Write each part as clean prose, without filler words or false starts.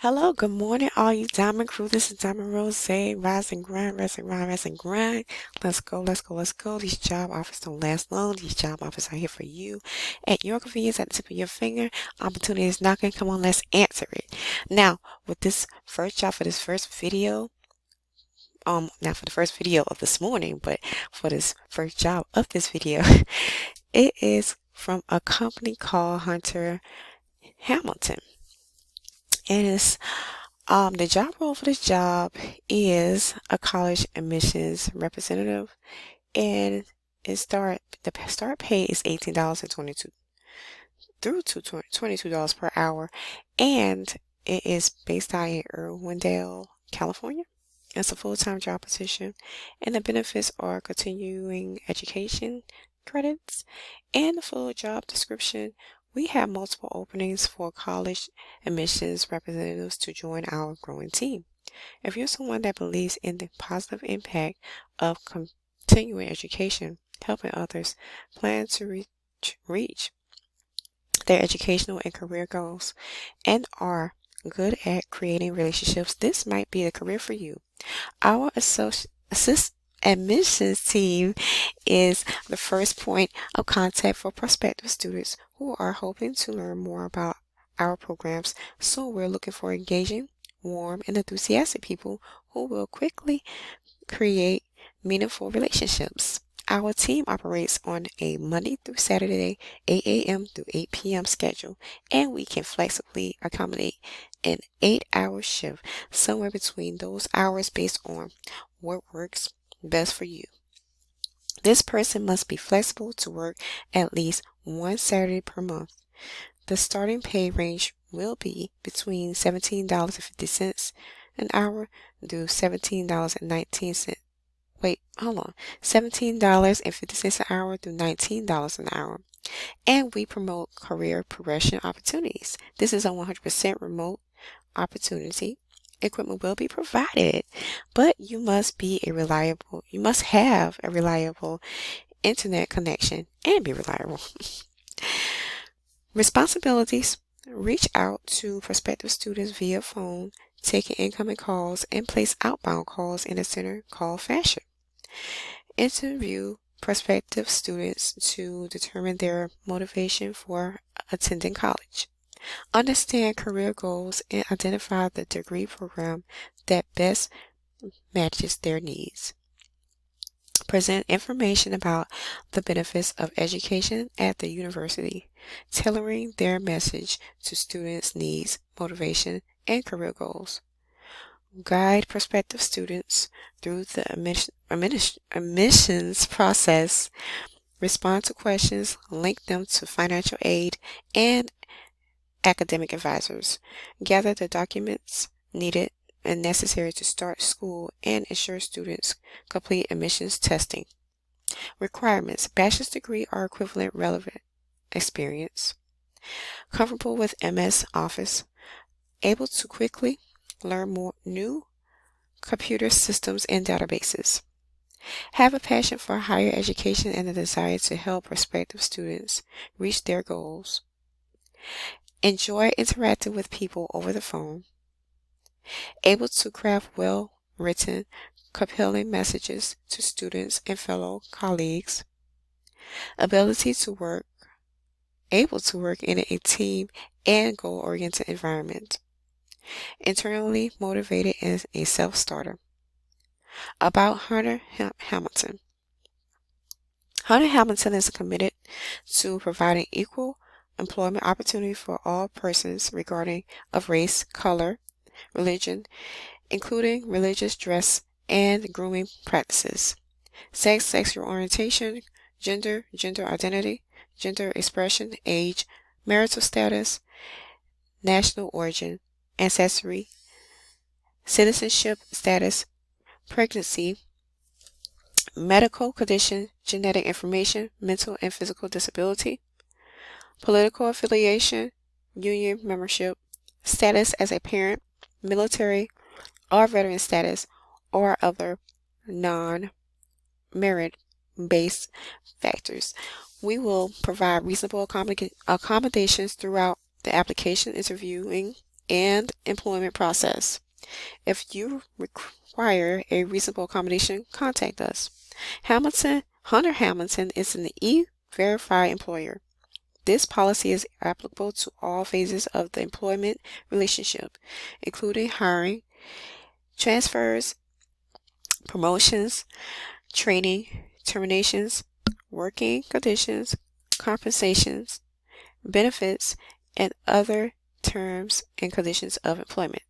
Hello, good morning, all you Diamond crew. This is Diamond Rose. Rise and grind, rise and grind, rise and grind. Let's go, let's go, let's go. These job offers don't last long. These job offers are here for you at your convenience, at the tip of your finger. Opportunity is knocking. Come on, let's answer it. Now, with this first job for this first video, not for the first video of this morning, but for this first job of this video, it is from a company called Hunter Hamilton. And it's the job role for this job is a college admissions representative, and the start pay is $18.22 through to $22 per hour, and it is based out in Irwindale, California. It's a full-time job position, and the benefits are continuing education credits and the full job description. We have multiple openings for college admissions representatives to join our growing team. If you're someone that believes in the positive impact of continuing education, helping others plan to reach their educational and career goals, and are good at creating relationships, this might be a career for you. Our admissions team is the first point of contact for prospective students who are hoping to learn more about our programs. So we're looking for engaging, warm, and enthusiastic people who will quickly create meaningful relationships. Our team operates on a Monday through Saturday, 8 a.m. through 8 p.m. schedule, and we can flexibly accommodate an 8-hour shift somewhere between those hours based on what works best for you. This person must be flexible to work at least one Saturday per month. The starting pay range will be between $17.50 an hour to $17.19. $17.50 an hour through $19 an hour. And we promote career progression opportunities. This is a 100% remote opportunity. Equipment will be provided, but you must have a reliable internet connection and be reliable. Responsibilities: reach out to prospective students via phone, taking incoming calls, and place outbound calls in a center call fashion. Interview prospective students to determine their motivation for attending college. Understand career goals and identify the degree program that best matches their needs. Present information about the benefits of education at the university, tailoring their message to students' needs, motivation, and career goals. Guide prospective students through the admissions process. Respond to questions, link them to financial aid and academic advisors. Gather the documents needed and necessary to start school and ensure students complete admissions testing. Requirements: bachelor's degree or equivalent relevant experience. Comfortable with MS Office. Able to quickly learn more new computer systems and databases. Have a passion for higher education and a desire to help prospective students reach their goals. Enjoy interacting with people over the phone. Able to craft well-written, compelling messages to students and fellow colleagues. Able to work in a team and goal-oriented environment. Internally motivated and a self-starter. About Hunter Hamilton. Hunter Hamilton is committed to providing equal employment opportunity for all persons regarding of race, color, religion, including religious dress and grooming practices, sex, sexual orientation, gender, gender identity, gender expression, age, marital status, national origin, ancestry, citizenship status, pregnancy, medical condition, genetic information, mental and physical disability, political affiliation, union membership, status as a parent, military or veteran status, or other non-merit-based factors. We will provide reasonable accommodations throughout the application, interviewing and employment process. If you require a reasonable accommodation, contact us. Hunter Hamilton is an E-verified employer. This policy is applicable to all phases of the employment relationship, including hiring, transfers, promotions, training, terminations, working conditions, compensations, benefits, and other terms and conditions of employment.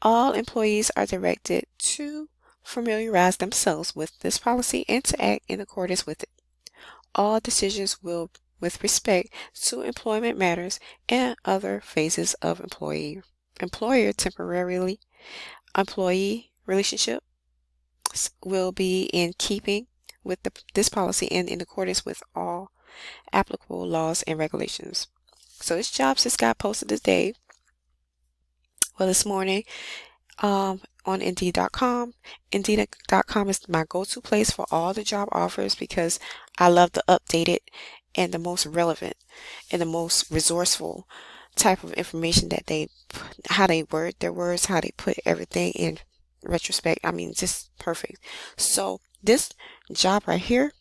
All employees are directed to familiarize themselves with this policy and to act in accordance with it. All decisions will with respect to employment matters and other phases of employer temporarily employee relationship will be in keeping with this policy and in accordance with all applicable laws and regulations. So this job just got posted today, this morning, on Indeed.com. Indeed.com is my go-to place for all the job offers because I love the updated and the most relevant and the most resourceful type of information that how they word their words, how they put everything in retrospect. I mean, just perfect. So this job right here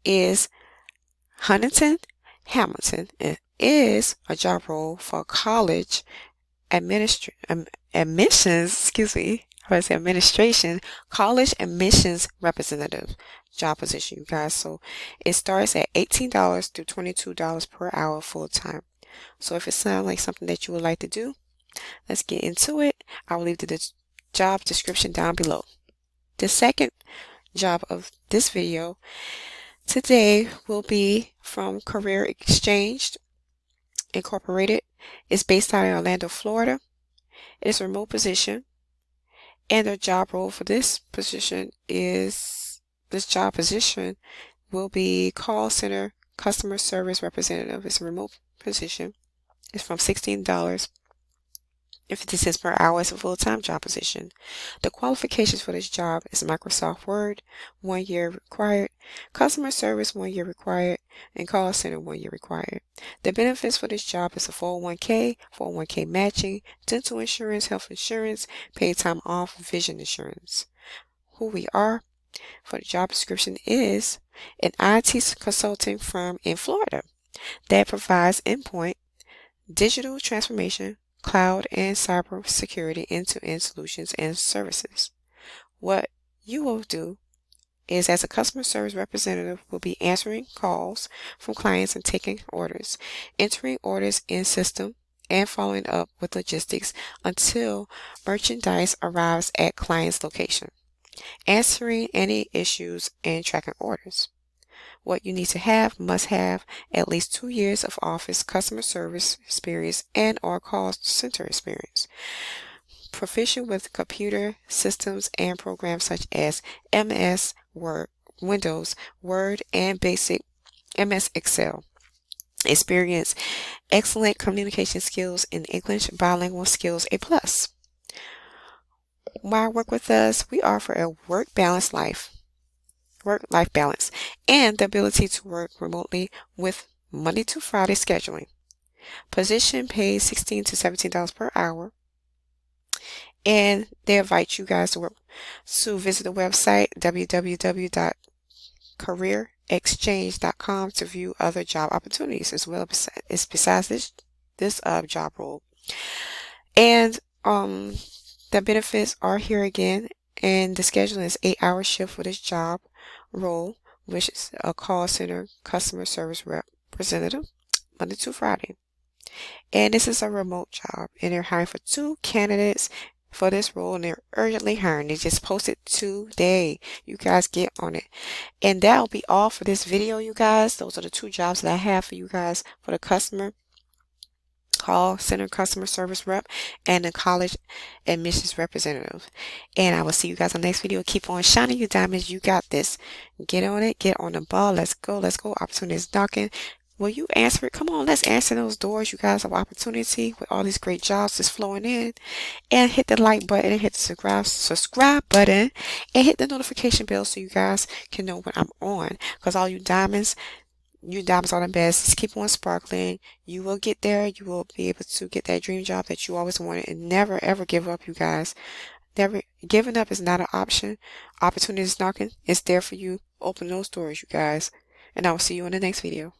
is Huntington Hamilton. It is a job role for college administration, college admissions representative job position, you guys. So it starts at $18 to $22 per hour full time. So if it sounds like something that you would like to do, let's get into it. I will leave the job description down below. The second job of this video today will be from Career Exchange Incorporated. It's based out in Orlando, Florida. It is a remote position, and the job role for this job position will be call center customer service representative. It's a remote position. It's from $16.50 per hour. It's a full-time job position. The qualifications for this job is Microsoft Word, 1 year required, customer service, 1 year required, and call center, 1 year required. The benefits for this job is a 401k matching, dental insurance, health insurance, paid time off, vision insurance. Who we are for the job description is an IT consulting firm in Florida that provides endpoint, digital transformation, cloud, and cyber security end-to-end solutions and services. What you will do is, as a customer service representative, will be answering calls from clients and taking orders, entering orders in system, and following up with logistics until merchandise arrives at client's location, answering any issues and tracking orders. What you must have at least 2 years of office customer service experience and or call center experience. Proficient with computer systems and programs such as MS Word, Windows, Word, and basic MS Excel. Experience, excellent communication skills in English, bilingual skills, a plus. Why work with us? We offer a work-life balance, and the ability to work remotely with Monday to Friday scheduling. Position pays $16 to $17 per hour, and they invite you guys to visit the website www.careerxchange.com to view other job opportunities as well as besides this job role. And the benefits are here again, and the scheduling is 8-hour shift for this job role, which is a call center customer service representative, Monday to Friday. And this is a remote job, and they're hiring for 2 candidates for this role, and they're urgently hiring. They just posted today. You guys get on it. And that'll be all for this video, you guys. Those are the 2 jobs that I have for you guys, for the call center customer service rep and the college admissions representative. And I will see you guys on the next video. Keep on shining, you diamonds. You got this. Get on it. Get on the ball. Let's go. Opportunity is knocking. Will you answer it? Come on, let's answer those doors, you guys, of opportunity with all these great jobs that's flowing in. And hit the like button and hit the subscribe button and hit the notification bell so you guys can know when I'm on. Because all you diamonds, You diamonds are the best. Just keep on sparkling. You will get there. You will be able to get that dream job that you always wanted, and never ever give up, you guys. Never giving up is not an option. Opportunity is knocking. It's there for you. Open those doors, you guys. And I will see you in the next video.